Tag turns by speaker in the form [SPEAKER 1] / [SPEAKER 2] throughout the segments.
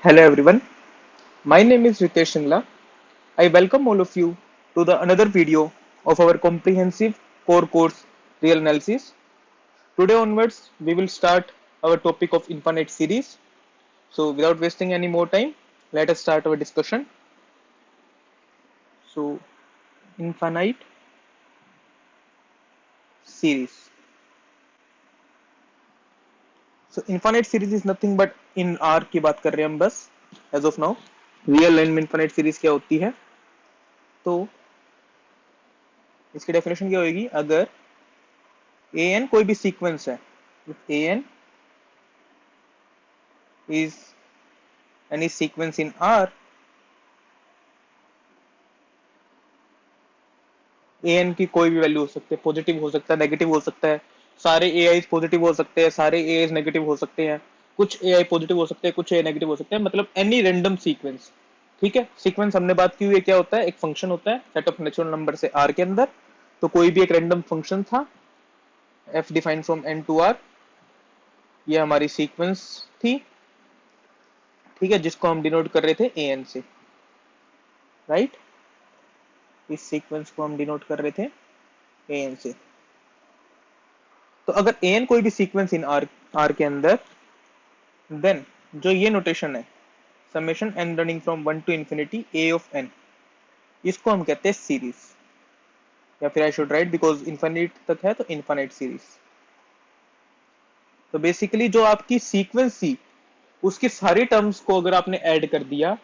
[SPEAKER 1] Hello everyone, my name is Ritesh Shingla. I welcome all of you to the another video of our comprehensive core course real analysis. Today onwards we will start our topic of infinite series. So without wasting any more time, let us start our discussion. So infinite series. So infinite series is nothing but in R की बात कर रहे हैं हम बस as of now. Real line में infinite series क्या होती है? तो इसकी डेफिनेशन क्या होगी? अगर ए एन कोई भी सीक्वेंस है, a n is any sequence in R, a n की कोई भी वैल्यू हो सकती है, पॉजिटिव हो सकता है, नेगेटिव हो सकता है, सारे ए आई पॉजिटिव हो सकते हैं, सारे ए आई नेगेटिव हो सकते हैं, कुछ ए आई पॉजिटिव हो सकते हैं, कुछ ए नेगेटिव हो सकते हैं, मतलब एनी रैंडम सीक्वेंस। ठीक है, सीक्वेंस हमने बात की हुई है, क्या होता है, एक फंक्शन होता है सेट ऑफ नेचुरल नंबर से आर के अंदर। तो कोई भी एक रैंडम फंक्शन था, F define from N to R, ये हमारी सीक्वेंस थी। ठीक है, जिसको हम डिनोट कर रहे थे ए एन से, राइट। इस सीक्वेंस को हम डिनोट कर रहे थे ए एन से। तो अगर ए एन कोई भी सीक्वेंस इन आर आर के अंदर, देन जो ये नोटेशन है, summation n running from one to infinity a of n, इसको हम कहते हैं सीरीज, या फिर I should write because infinite तक है तो इन्फिनिट सीरीज। तो बेसिकली जो आपकी सीक्वेंस थी, उसकी सारी टर्म्स को अगर आपने ऐड कर दिया,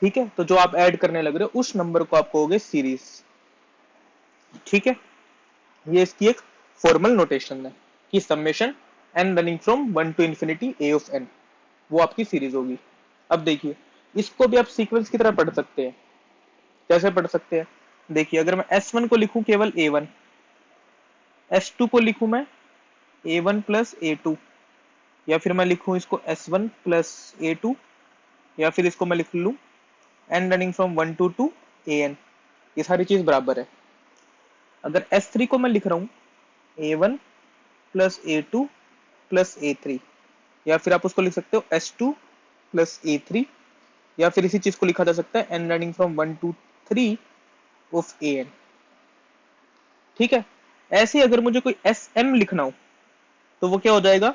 [SPEAKER 1] ठीक है, तो जो आप ऐड करने लग रहे हो उस नंबर को आप कहोगे सीरीज। ठीक है, ये इसकी एक फॉर्मल नोटेशन है कि summation n running from one to infinity a of n, वो आपकी सीरीज होगी। अब देखिए, इसको भी आप सीक्वेंस की तरह पढ़ सकते हैं। कैसे पढ़ सकते हैं? देखिए, अगर मैं S1 को लिखूं केवल A1, S2 को लिखूं मैं A1 प्लस A2, या फिर मैं लिखूं इसको S1 प्लस A2, या फिर इसको मैं लिख लूं n running from one to two AN, ये सारी चीज बराबर है। अगर S3 को मैं लिख रहा हूं A1 plus A2 plus A3, या फिर आप उसको लिख सकते हो S2 प्लस A3, या फिर इसी चीज को लिखा जा सकता है n running from one to three of AN। ठीक है, ऐसे अगर मुझे कोई SM लिखना हो तो वो क्या हो जाएगा,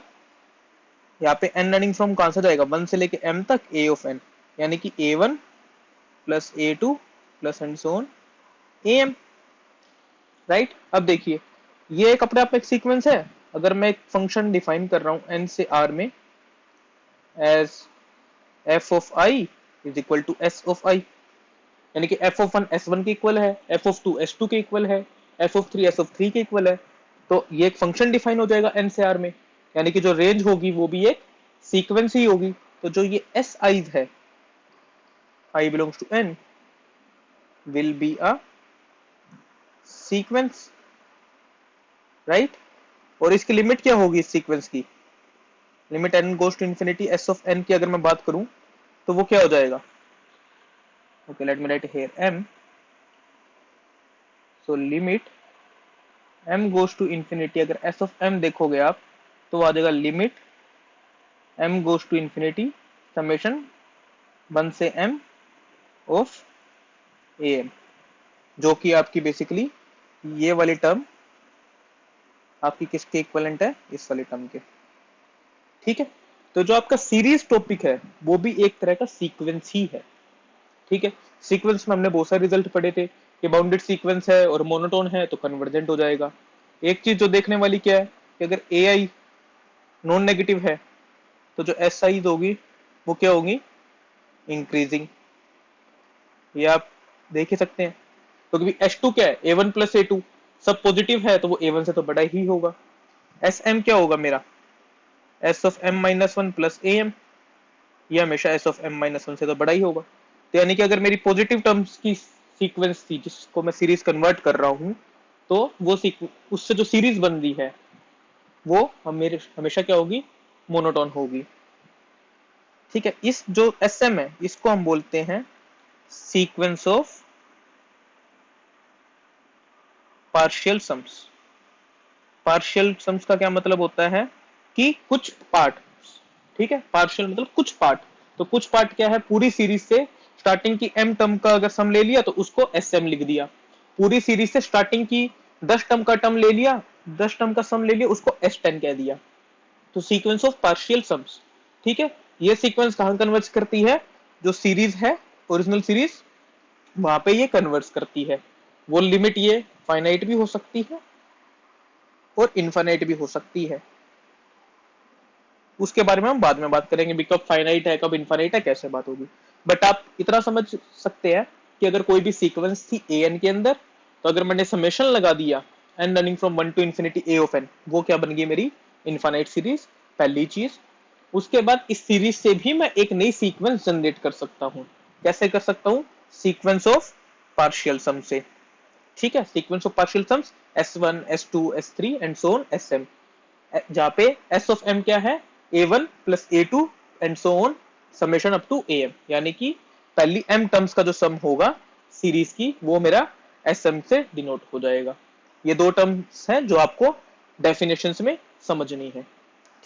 [SPEAKER 1] यहाँ पे एन रनिंग फ्रॉम कहां से जाएगा, वन से लेके M तक A ऑफ N, यानी कि A1 plus A2 plus and so on AM, right. अब देखिए, ये एक अपने आप में एक सीक्वेंस है। अगर मैं एक फंक्शन डिफाइन कर रहा हूं N से R में as f of i is equal to s of i, यानी कि f ऑफ 1 s1 के इक्वल है, f ऑफ 2 s2 के इक्वल है, f ऑफ 3 s ऑफ 3 के इक्वल है। तो ये एक फंक्शन डिफाइन हो जाएगा n से r में, यानी कि जो रेंज होगी वो भी एक सीक्वेंस ही होगी। तो जो ये s i's है, i belongs to n, will be a sequence, right. और इसकी लिमिट क्या होगी इस सीक्वेंस की, limit n goes to infinity s of n की अगर मैं बात करूं तो वो क्या हो जाएगा, okay let me write here m, so limit m goes to infinity, अगर s ऑफ m देखोगे आप तो आ जाएगा limit m goes to infinity summation 1 से m ऑफ am, जो कि आपकी बेसिकली ये वाली टर्म आपकी किसके इक्विवेलेंट है, इस वाली टर्म के। ठीक है, तो जो आपका सीरीज टॉपिक है वो भी एक तरह का सीक्वेंस ही है। ठीक है, सीक्वेंस में हमने बहुत सारे रिजल्ट पढ़े थे कि बाउंडेड सीक्वेंस है और मोनोटोन है तो कन्वर्जेंट हो जाएगा। एक चीज जो देखने वाली क्या है कि अगर ए आई नॉन नेगेटिव है तो जो एस आई होगी वो क्या होगी, इंक्रीजिंग। ये आप देख ही सकते हैं। तो क्योंकि H2 क्या है, A1 प्लस A2, सब पॉजिटिव है तो वो A1 से तो बड़ा ही होगा। SM क्या होगा मेरा, S of M minus one plus AM, ये हमेशा S of M minus one से तो बड़ा ही होगा। तो यानी कि अगर मेरी पॉजिटिव टर्म्स की सीक्वेंस थी जिसको मैं सीरीज कन्वर्ट कर रहा हूँ, तो वो उससे जो सीरीज बन रही है वो हमेशा क्या होगी, मोनोटोन होगी। ठीक है, इस जो SM है इसको हम बोलते हैं sequence of partial sums. Partial sums का क्या मतलब होता है कि कुछ पार्ट, ठीक है, पार्शियल मतलब कुछ पार्ट। तो कुछ पार्ट क्या है, पूरी सीरीज से स्टार्टिंग की m टर्म का अगर सम ले लिया तो उसको sm लिख दिया, पूरी सीरीज से स्टार्टिंग की 10 टर्म का टर्म ले लिया, 10 टर्म का सम ले लिया, उसको s10 कह दिया। तो सीक्वेंस ऑफ पार्शियल सम्स, ठीक है। ये सीक्वेंस कहां कन्वर्ज करती है, जो सीरीज है ओरिजिनल सीरीज, वहां पे ये कन्वर्ज करती है। वो लिमिट ये फाइनाइट भी हो सकती है और इनफाइनाइट भी हो सकती है, उसके बारे में हम बाद में बात करेंगे भी, कब फाइनाइट है कब इनफाइनाइट है, कैसे बात होगी। बट आप इतना समझ सकते हैं कि अगर कोई भी सीक्वेंस थी ए एन के अंदर, तो अगर मैंने समेशन लगा दिया n running from 1 to infinity a of n, वो क्या बन गई मेरी इनफाइनाइट सीरीज, पहली चीज। उसके बाद इस सीरीज से भी मैं एक नई सीक्वेंस जनरेट कर सकता हूं। कैसे कर सकता हूं, सीक्वेंस ऑफ पार्शियल सम से, ठीक है। Sequence of partial sums S1 S2 S3 and so on Sm, जहां पे S ऑफ M क्या है, A1 plus A2 and so on summation up to AM, यानी कि पहली M टर्म्स का जो सम होगा सीरीज की, वो मेरा SM से डिनोट हो जाएगा। ये दो टर्म्स हैं जो आपको डेफिनेशंस में समझनी है,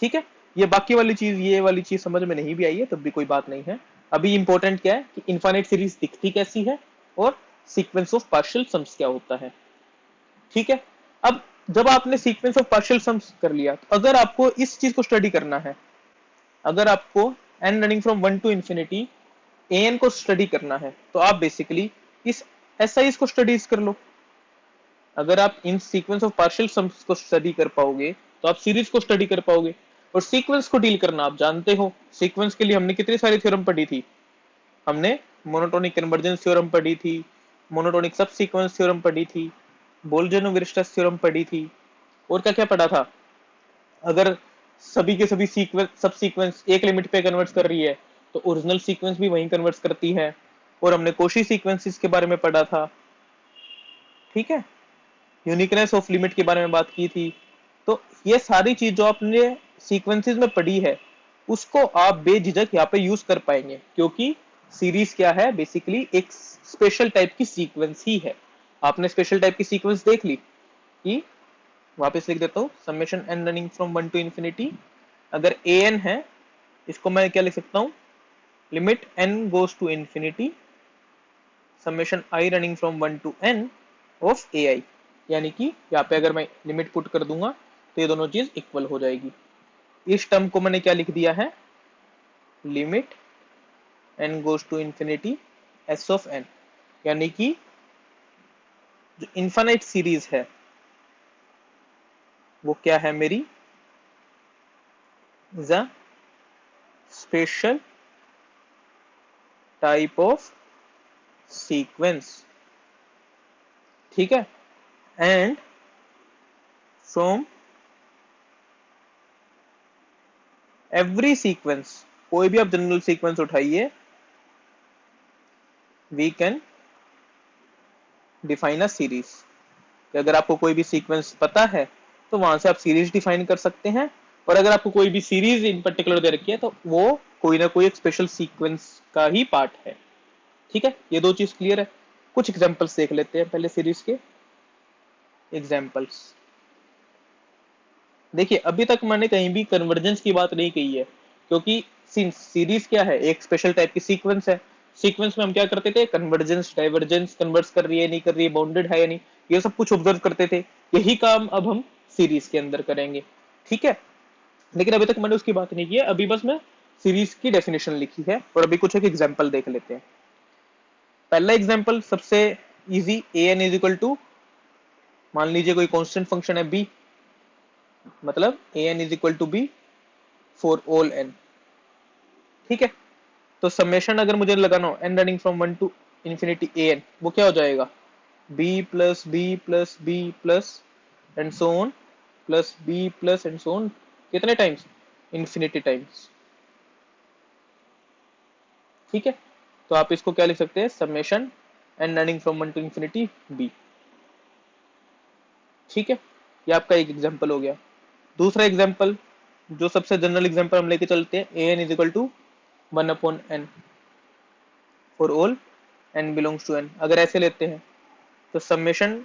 [SPEAKER 1] ठीक है। ये बाकी वाली चीज, ये वाली चीज समझ में नहीं भी आई है तब भी कोई बात नहीं है। अभी इंपॉर्टेंट क्या है कि इनफाइनाइट सीरीज दिखती कैसी है और सीक्वेंस ऑफ पार्शियल सम्स क्या होता है, ठीक है। अब जब आपने सीक्वेंस ऑफ पार्शियल सम्स कर लिया, तो अगर आपको इस चीज को स्टडी करना है, अगर आपको n running from 1 to infinity n को स्टडी करना है, तो आप बेसिकली इस एसआईज को स्टडीज कर लो। अगर आप इन सीक्वेंस ऑफ पार्शियल सम्स को स्टडी कर पाओगे तो आप सीरीज को स्टडी कर पाओगे। और सीक्वेंस को डील करना आप जानते हो, सीक्वेंस के लिए हमने कितनी सारी थ्योरम पढ़ी थी, हमने मोनोटोनिक कन्वर्जेंस थ्योरम पढ़ी थी, मोनोटोनिक सब सीक्वेंस थ्योरम पढ़ी थी, बोल्जनो-वीरस्ट्रैस थ्योरम पढ़ी थी, और क्या क्या पढ़ा था। अगर सभी के सभी सीक्वेंस, सब सीक्वेंस एक लिमिट पे कन्वर्ट कर रही है, तो ओरिजिनल सीक्वेंस भी वहीं कन्वर्ट करती है। और हमने कोशी सीक्वेंसेस के बारे में पढ़ा था, ठीक है, यूनिकनेस ऑफ लिमिट के बारे में बात की थी। तो ये सारी चीज जो आपने सीक्वेंसेस में पढ़ी है, उसको आप बेझिझक यहाँ पे यूज कर पाएंगे, क्योंकि सीरीज क्या है, बेसिकली एक स्पेशल टाइप की सीक्वेंस ही है। आपने स्पेशल टाइप की सीक्वेंस देख ली कि, वापस लिख देता हूँ, summation n running from 1 to infinity, अगर ए एन है, इसको मैं क्या लिख सकता हूँ, limit n goes to infinity summation i running from 1 to n of a i, यानी कि यहाँ पे अगर मैं लिमिट पुट कर दूंगा तो ये दोनों चीज इक्वल हो जाएगी। इस टर्म को मैंने क्या लिख दिया है, limit n goes to infinity s of n, यानी कि जो इनफाइनाइट सीरीज है वो क्या है मेरी, is a special type of sequence, ठीक है। एंड फ्रॉम एवरी सीक्वेंस, कोई भी आप जनरल सीक्वेंस उठाइए, we can define a series. अगर आपको कोई भी सीक्वेंस पता है तो वहां से आप सीरीज डिफाइन कर सकते हैं, और अगर आपको कोई भी सीरीज इन पर्टिकुलर दे रखी है तो वो कोई ना कोई एक स्पेशल सीक्वेंस का ही पार्ट है, ठीक है। ये दो चीज क्लियर है। कुछ एग्जांपल्स देख लेते हैं पहले सीरीज के एग्जांपल्स। देखिए अभी तक मैंने कहीं भी कन्वर्जेंस की बात नहीं कही है, क्योंकि सीरीज क्या है, एक स्पेशल टाइप की सीक्वेंस है। सीक्वेंस में हम क्या करते थे, कन्वर्जेंस डाइवर्जेंस, कन्वर्स कर रही है नहीं कर रही है, बाउंडेड है या नहीं, ये सब कुछ ऑब्जर्व करते थे। यही काम अब हम सीरीज के अंदर करेंगे, ठीक है। लेकिन अभी तक मैंने उसकी बात नहीं की है, अभी बस मैं सीरीज की डेफिनेशन लिखी है, और अभी कुछ एक एग्जाम्पल देख लेते हैं। पहला एग्जाम्पल सबसे easy, a n is equal to, मान लीजिए कोई कांस्टेंट फंक्शन है बी, मतलब a n is equal to b for all n, ठीक है। तो समेशन अगर मुझे लगाना हो n running from 1 to infinity a n, वो क्या हो जाएगा, b plus b plus b plus and so on plus b plus and so on, कितने टाइम्स, इंफिनिटी टाइम्स, ठीक है। तो आप इसको क्या लिख सकते हैं, summation n running from 1 to infinity B, ठीक है। ये आपका एक एग्जांपल हो गया। दूसरा एग्जांपल, जो सबसे जनरल एग्जांपल हम लेके चलते हैं, a n is equal to 1 upon n for all n belongs to n. अगर ऐसे लेते हैं तो समेशन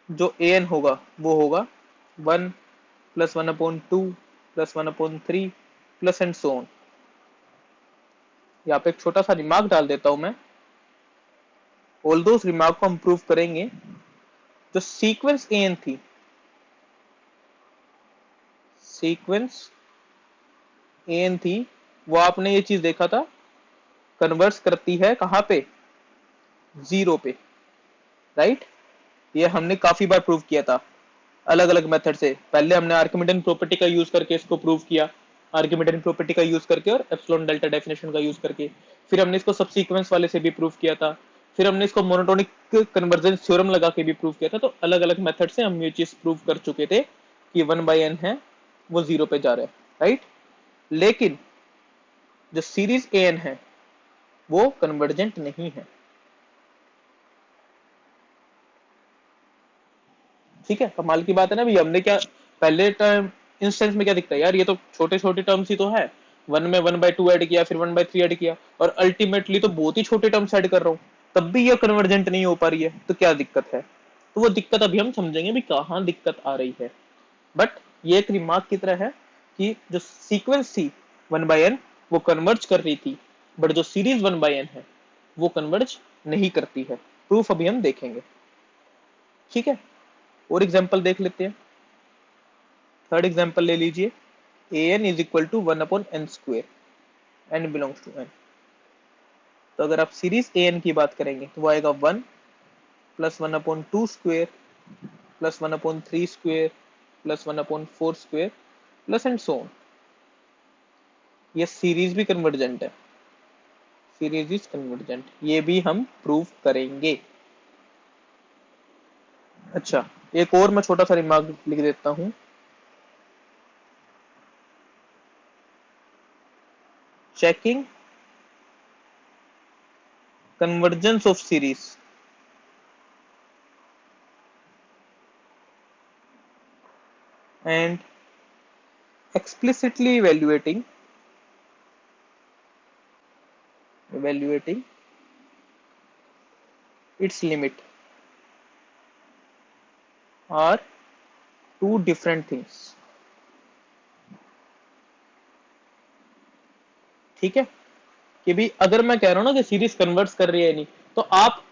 [SPEAKER 1] जो ए एन होगा वो होगा 1 plus 1 upon 2 plus 1 upon 3 plus and so on, यहाँ पे एक छोटा सा रिमार्क डाल देता हूं मैं, ऑल दो उस रिमार्क को हम प्रूव करेंगे। जो सीक्वेंस एन थी, सीक्वेंस एन थी, वो आपने ये चीज देखा था कन्वर्स करती है कहां पे, जीरो पे, राइट। ये हमने काफी बार प्रूव किया था अलग अलग मेथड से। पहले हमने आर्किमिडीयन प्रॉपर्टी का यूज करके इसको प्रूव किया, आर्किमिडीयन प्रॉपर्टी का यूज करके और एप्सिलॉन डेल्टा डेफिनेशन का यूज करके। फिर हमने इसको सबसीक्वेंस वाले से भी प्रूव किया था। फिर हमने इसको मोनोटोनिक कन्वर्जेंस थ्योरम लगा के भी प्रूव किया था। तो अलग अलग मेथड से हम ये चीज प्रूव कर चुके थे कि 1/n है वो जीरो पे जा रहा है, राइट। लेकिन जो सीरीज an है वो कन्वर्जेंट नहीं है, ठीक है। कमाल की बात है ना भी। हमने क्या पहले टर्म इंस्टेंस में क्या दिखता है यार, ये तो छोटे छोटे टर्म्स ही तो है। वन में 1/2 ऐड किया, फिर 1/3 ऐड किया, और अल्टीमेटली तो बहुत ही छोटे टर्म्स ऐड कर रहा हूं, तब भी ये कन्वर्जेंट नहीं हो पा रही है, तो क्या दिक्कत है। तो वो दिक्कत अभी हम समझेंगे भी कहां दिक्कत आ रही है। बट ये एक रिमार्क की तरह है कि जो सीक्वेंस थी 1/n वो कन्वर्ज कर रही थी, बट जो सीरीज 1/n है वो कन्वर्ज नहीं करती है। प्रूफ अभी हम देखेंगे, ठीक है। और एग्जांपल देख लेते हैं। थर्ड एग्जांपल ले लीजिए, an is equal to 1/n square, n belongs to n। तो अगर आप सीरीज an की बात करेंगे तो वो आएगा 1 plus 1/2 square plus 1/3 square plus 1/4 square plus and so on. ये सीरीज भी कन्वर्जेंट है, सीरीज इज कन्वर्जेंट, ये भी हम प्रूव करेंगे। अच्छा, एक और मैं छोटा सा रिमार्क लिख देता हूं। Checking convergence of series and explicitly evaluating its limit are two different things, ठीक है। कि भी अगर मैं कह रहा हूं ना कि सीरीज कन्वर्ट्स कर रही है नहीं, तो आप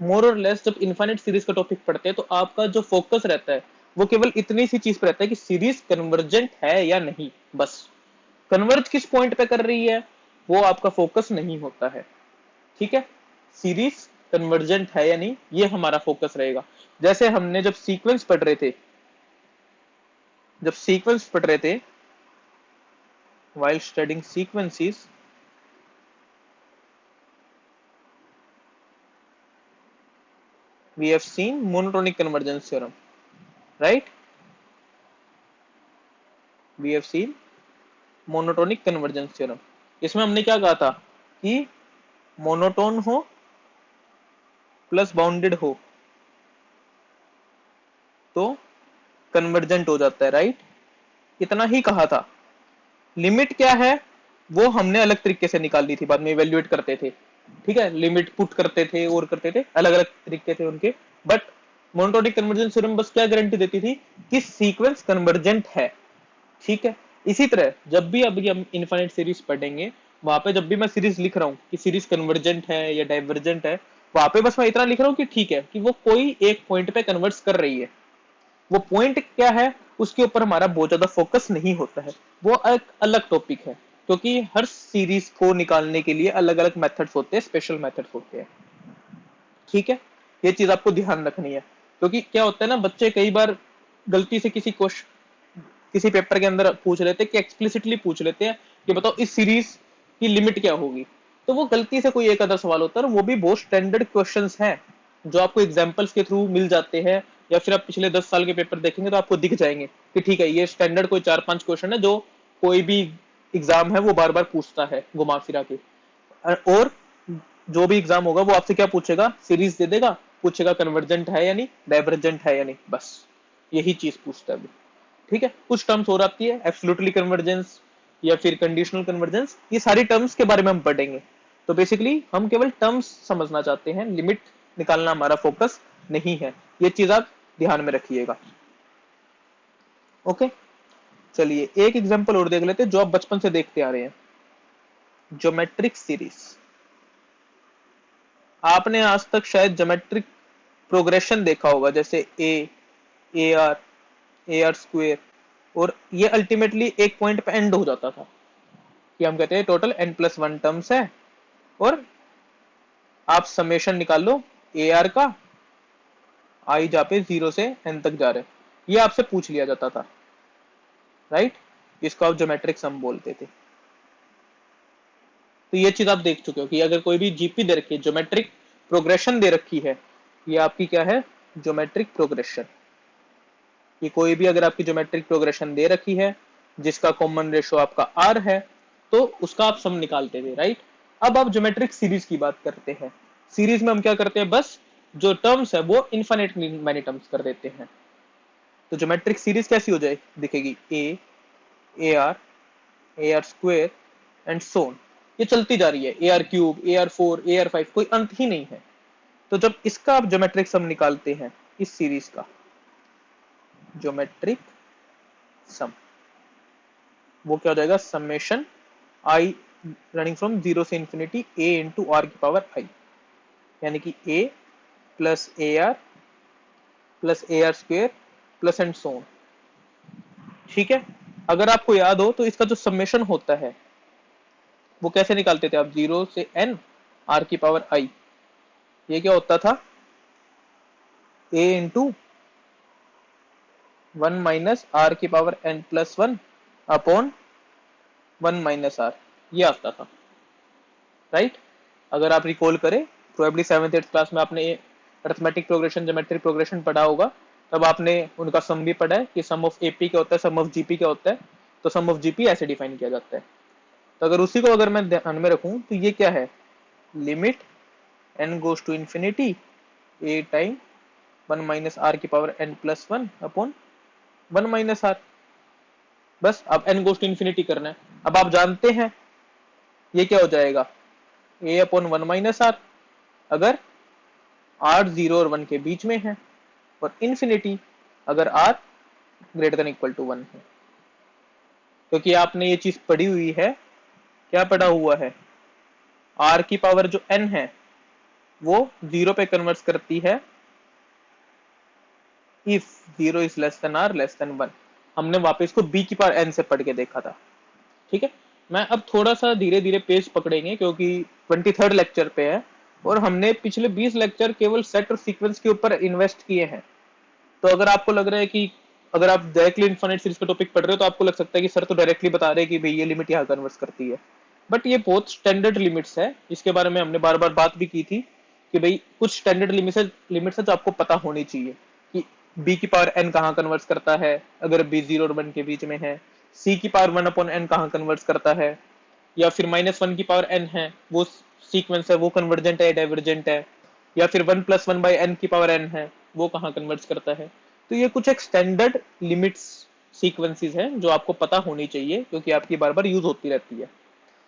[SPEAKER 1] मोर और लेस जब इनफाइनाइट सीरीज का टॉपिक पढ़ते हैं तो आपका जो फोकस रहता है वो केवल इतनी सी चीज पे रहता है कि सीरीज कन्वर्जेंट है या नहीं, बस। कन्वर्ज किस पॉइंट पे कर रही है वो आपका फोकस नहीं होता है, ठीक है। सीरीज कन्वर्जेंट है या नहीं ये हमारा फोकस रहेगा। जैसे हमने जब सीक्वेंस पढ़ रहे थे, while studying sequences, we have seen monotonic convergence theorem, right? We have seen monotonic convergence theorem। इसमें हमने क्या कहा था कि मोनोटोन हो प्लस बाउंडेड हो तो कन्वर्जेंट हो जाता है, राइट। इतना ही कहा था। लिमिट क्या है वो हमने अलग तरीके से निकाल ली थी, बाद में इवेल्युएट करते थे, ठीक है। लिमिट पुट करते थे और करते थे, अलग अलग तरीके थे उनके। बट मोनोटोनिक कन्वर्जेंस थ्योरम बस क्या गारंटी देती थी कि सीक्वेंस कन्वर्जेंट है, ठीक है। इसी तरह जब भी अभी हम इनफाइनाइट सीरीज पढ़ेंगे, वहां पे जब भी मैं सीरीज लिख रहा हूँ कि सीरीज कन्वर्जेंट है या डाइवर्जेंट है, वहां पे बस मैं इतना लिख रहा हूँ कि ठीक है कि वो कोई एक पॉइंट पे कन्वर्ट कर रही है। वो पॉइंट क्या है उसके ऊपर हमारा बहुत ज्यादा फोकस नहीं होता है, वो एक अलग टॉपिक है। क्योंकि हर सीरीज को निकालने के लिए अलग अलग मेथड्स होते हैं, स्पेशल मेथड्स होते हैं, ठीक है। ये चीज आपको ध्यान रखनी है। क्योंकि क्या होता है ना, बच्चे कई बार गलती से किसी पेपर के अंदर पूछ लेते हैं कि एक्सप्लिसिटली पूछ लेते हैं कि बताओ इस सीरीज की लिमिट क्या होगी। तो वो गलती से कोई एक आधा सवाल होता है, वो भी बहुत स्टैंडर्ड क्वेश्चंस हैं जो आपको एग्जांपल्स के थ्रू मिल जाते हैं, या फिर आप पिछले 10 साल के पेपर देखेंगे तो आपको दिख जाएंगे कि ठीक है ये स्टैंडर्ड कोई 4-5 क्वेश्चन है जो कोई भी एग्जाम है वो बार बार पूछता है घुमा फिरा के। और जो भी एग्जाम होगा वो आपसे क्या पूछेगा, सीरीज दे देगा, पूछेगा कन्वर्जेंट है या नहीं, डाइवर्जेंट है या नहीं, बस यही चीज पूछता है। ठीक है, कुछ टर्म्स और आती है, एब्सोल्युटली कन्वर्जेंस या फिर कंडीशनल कन्वर्जेंस, ये सारी टर्म्स के बारे में हम पढ़ेंगे। तो बेसिकली हम केवल टर्म्स समझना चाहते हैं, लिमिट निकालना हमारा फोकस नहीं है। ये चीज आप ध्यान में रखिएगा, ओके। चलिए एक एग्जांपल और देख लेते हैं जो आप बचपन से देखते आ रहे हैं। Geometric series. आपने आज तक शायद ज्योमेट्रिक प्रोग्रेशन देखा होगा, जैसे ए आर स्क्वेयर, और ये अल्टीमेटली एक पॉइंट पे एंड हो जाता था कि हम कहते हैं टोटल n+1 टर्म्स है, और आप समेशन निकाल लो ए आर का, आई जहाँ पे 0 से n तक जा रहे, ये आपसे पूछ लिया जाता था, राइट। इसको आप ज्योमेट्रिक सम बोलते थे। तो ये चीज आप देख चुके हो कि अगर कोई भी जीपी दे रखी है, ज्योमेट्रिक प्रोग्रेशन दे रखी है, ये आपकी क्या है, ज्योमेट्रिक प्रोग्रेशन। ये कोई भी अगर आपकी ज्योमेट्रिक प्रोग्रेशन दे रखी है जिसका कॉमन रेशो आपका आर है, तो उसका आप सम निकालते थे, राइट। अब आप ज्योमेट्रिक सीरीज की बात करते हैं। सीरीज में हम क्या करते हैं, बस जो टर्म्स है वो इन्फिनिट मैनी टर्म्स कर देते हैं। तो ज्योमेट्रिक सीरीज कैसी हो जाए दिखेगी, ए आर स्क्वेयर एंड सोन, ये चलती जा रही है, A R cube, A R 4, A R 5, कोई अंत ही नहीं है। तो जब इसका आप ज्योमेट्रिक सम निकालते हैं, इस सीरीज का ज्योमेट्रिक सम, वो क्या हो जाएगा, समेशन आई रनिंग फ्रॉम 0 से इंफिनिटी ए इंटू आर की पावर आई, यानी कि a plus a r square plus and so on. ठीक है। अगर आपको याद हो तो इसका जो समेशन होता है वो कैसे निकालते थे आप, 0 से n आर की पावर आई, ये क्या होता था, a इंटू 1 माइनस आर की power n+1 upon 1 minus r, ये आता था, राइट। अगर आप रिकॉल करें, प्रोबेबली 7th 8th क्लास में आपने अरिथमेटिक प्रोग्रेशन, ज्योमेट्रिक प्रोग्रेशन पढ़ा होगा, तब आपने उनका सम भी पढ़ा है कि सम ऑफ एपी क्या होता है, सम ऑफ जीपी क्या होता है। तो सम ऑफ जीपी ऐसे डिफाइन किया जाता है। तो अगर उसी को अगर मैं ध्यान में रखूं तो ये क्या है, limit n goes to infinity a time 1 minus are की power n+1 upon 1 minus R. बस अब n गोज टू इंफिनिटी करना है। अब आप जानते हैं ये क्या हो जाएगा, a अपॉन 1 माइनस आर, अगर r 0 और 1 के बीच में है, और इंफिनिटी अगर r greater than equal to 1 है। क्योंकि आपने ये चीज पढ़ी हुई है, क्या पढ़ा हुआ है, r की पावर जो n है वो 0 पे कन्वर्ट करती है if 0 is less than r less than 1। हमने वापस को b की पावर n से पढ़ के देखा था। ठीक है। मैं अब थोड़ा सा धीरे धीरे पेज पकड़ेंगे क्योंकि 23rd लेक्चर पे है, और हमने पिछले 20 लेक्चर केवल सेट और सीक्वेंस के ऊपर इन्वेस्ट किए हैं। तो अगर आपको लग रहा है कि अगर आप डायरेक्टली इनफाइनाइट सीरीज का टॉपिक पढ़ रहे हो तो आपको लग सकता है कि सर तो डायरेक्टली बता रहे हैं कि भाई ये लिमिट यहाँ कन्वर्ट करती है, बट ये बहुत स्टैंडर्ड लिमिट्स है, इसके बारे में हमने बार बार बात भी की थी कि भाई कुछ स्टैंडर्ड लिमिट्स है जो आपको पता होनी चाहिए कि b की पावर n कहाँ कन्वर्ट करता है अगर b 0 और 1 के बीच में है, c की पावर 1 अपॉन n कहाँ कन्वर्ट करता है, या फिर -1 की पावर n है वो सीक्वेंस है वो कन्वर्जेंट है डाइवर्जेंट है, या फिर 1+1/n की पावर n है वो कहाँ कन्वर्ट करता है। तो ये कुछ एक स्टैंडर्ड लिमिट्स सीक्वेंसेस हैं जो आपको पता होनी चाहिए क्योंकि आपकी बार बार यूज होती रहती है।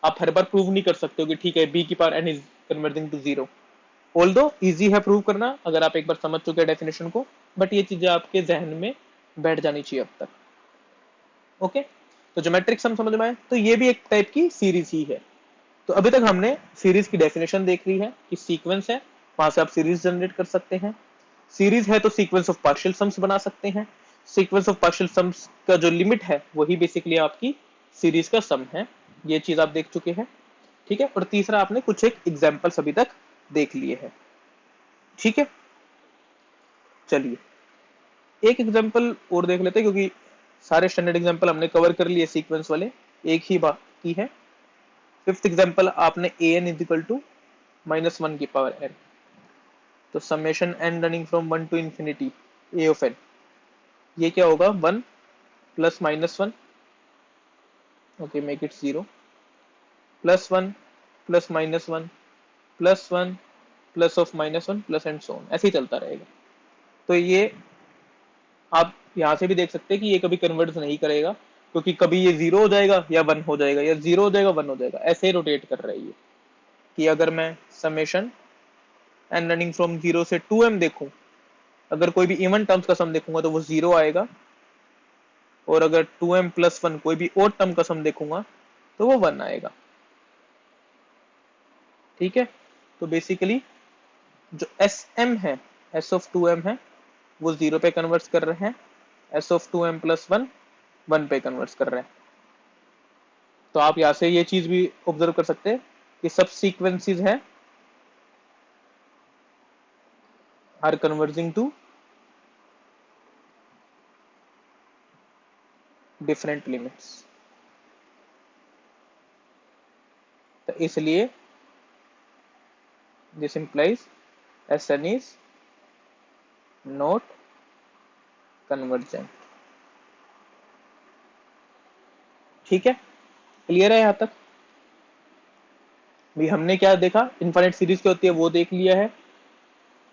[SPEAKER 1] आप हर बार प्रूव नहीं कर सकते हो कि ठीक है b की power n is converging to 0, although easy है प्रूव करना अगर आप एक बार समझ चुके हैं डेफिनेशन को, बट ये चीजें आपके जहन में बैठ जानी चाहिए अब तक। ओके। तो ज्योमेट्रिक सम समझ में आए, तो ये भी एक टाइप की सीरीज ही है। तो अभी तक हमने सीरीज की डेफिनेशन देख ली है कि सीक्वेंस है, वहां से आप सीरीज जनरेट कर सकते हैं। सीरीज है तो सीक्वेंस ऑफ पार्शियल सम्स बना सकते हैं। सीक्वेंस ऑफ पार्शियल सम्स का जो लिमिट है वही बेसिकली आपकी सीरीज का सम है। ये चीज आप देख चुके हैं। ठीक है। और तीसरा आपने कुछ एक एग्जांपल्स अभी तक देख लिए हैं। ठीक है। चलिए एक एग्जांपल और देख लेते हैं क्योंकि सारे स्टैंडर्ड एग्जांपल हमने कवर कर लिए सीक्वेंस वाले, एक ही बाकी है। फिफ्थ एग्जांपल आपने an इज इक्वल टू -1 की पावर n, तो summation n running from 1 to infinity a of n, ये क्या होगा 1 plus -1, okay make it 0, +1 plus -1 +1 plus of -1 plus and so on, ऐसे ही चलता रहेगा। तो ये आप यहां से भी देख सकते हैं कि ये कभी कन्वर्ट नहीं करेगा क्योंकि कभी ये 0 हो जाएगा या 1 हो जाएगा या 0 हो जाएगा 1 हो जाएगा, ऐसे ही रोटेट कर रही है। कि अगर मैं समेशन n रनिंग फ्रॉम 0 से 2m देखूं, अगर कोई भी इवन टर्म्स का सम देखूंगा तो वो 0 आएगा, और अगर 2m+1 कोई भी ओड टर्म का सम देखूंगा तो वो 1 आएगा। ठीक है, तो बेसिकली जो एस एम है, एस ऑफ टू एम है, वो 0 पे कन्वर्ट कर रहे हैं, S of two M plus 1 1 पे कन्वर्ट कर रहे हैं। तो आप यहां से ये चीज भी ऑब्जर्व कर सकते हैं कि सब सीक्वेंसेस है are converging to different limits. तो इसलिए this implies S N is not convergent. ठीक है, क्लियर है यहां तक? भी हमने क्या देखा, इनफाइनाइट सीरीज क्या होती है वो देख लिया है,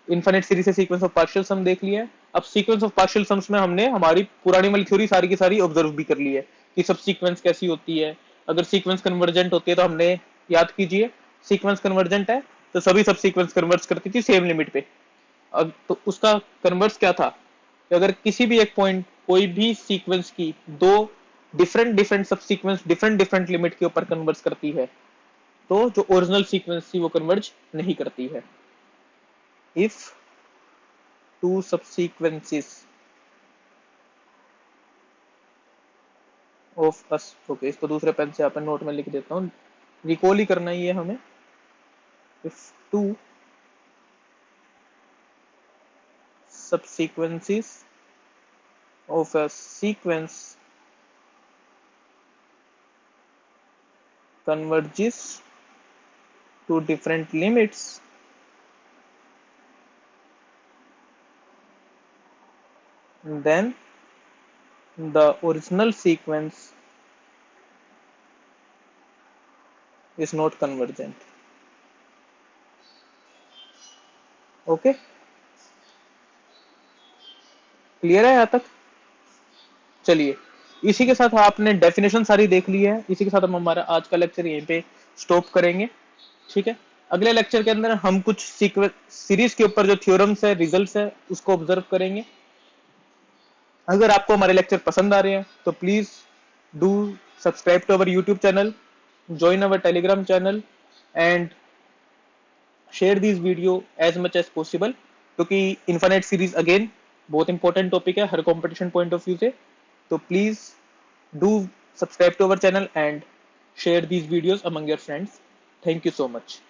[SPEAKER 1] इनफाइनाइट सीरीज से सीक्वेंस ऑफ पार्शियल सम देख लिया है। अब सीक्वेंस ऑफ पार्शियल सम्स में हमने हमारी पुरानी वाली थ्योरी सारी की सारी ऑब्जर्व भी कर ली है कि सब सीक्वेंस कैसी होती है। अगर सीक्वेंस कन्वर्जेंट होती है तो हमने याद कीजिए, सीक्वेंस कन्वर्जेंट है तो सभी सब सीक्वेंस कन्वर्ज करती थी सेम लिमिट पे। अब तो उसका कन्वर्स क्या था कि अगर किसी भी एक पॉइंट कोई भी सीक्वेंस की दो डिफरेंट डिफरेंट सब सीक्वेंस डिफरेंट डिफरेंट लिमिट के ऊपर कन्वर्स करती है तो जो ओरिजिनल सीक्वेंस थी वो कन्वर्ज नहीं करती है। If two subsequences of us, okay इसको दूसरे पेन से अपन नोट में लिख देता हूँ, रिकॉल ही करना ही है हमें। If two subsequences of a sequence converges to different limits, then the original sequence is not convergent. Okay, clear है यहाँ तक? चलिए, इसी के साथ आपने डेफिनेशन सारी देख ली है, इसी के साथ हम हमारा आज का लेक्चर यहीं पे स्टॉप करेंगे। ठीक है, अगले लेक्चर के अंदर हम कुछ सीरीज के ऊपर जो थ्योरम्स है, रिजल्ट्स है, उसको ऑब्जर्व करेंगे। अगर आपको हमारे लेक्चर पसंद आ रहे हैं तो please do subscribe to our YouTube channel, join our telegram channel and share this video as much as possible, क्योंकि इनफाइनाइट सीरीज अगेन बहुत इंपॉर्टेंट टॉपिक है हर कंपटीशन पॉइंट ऑफ व्यू से। तो please do subscribe to our channel and share these videos among your friends. Thank you so much.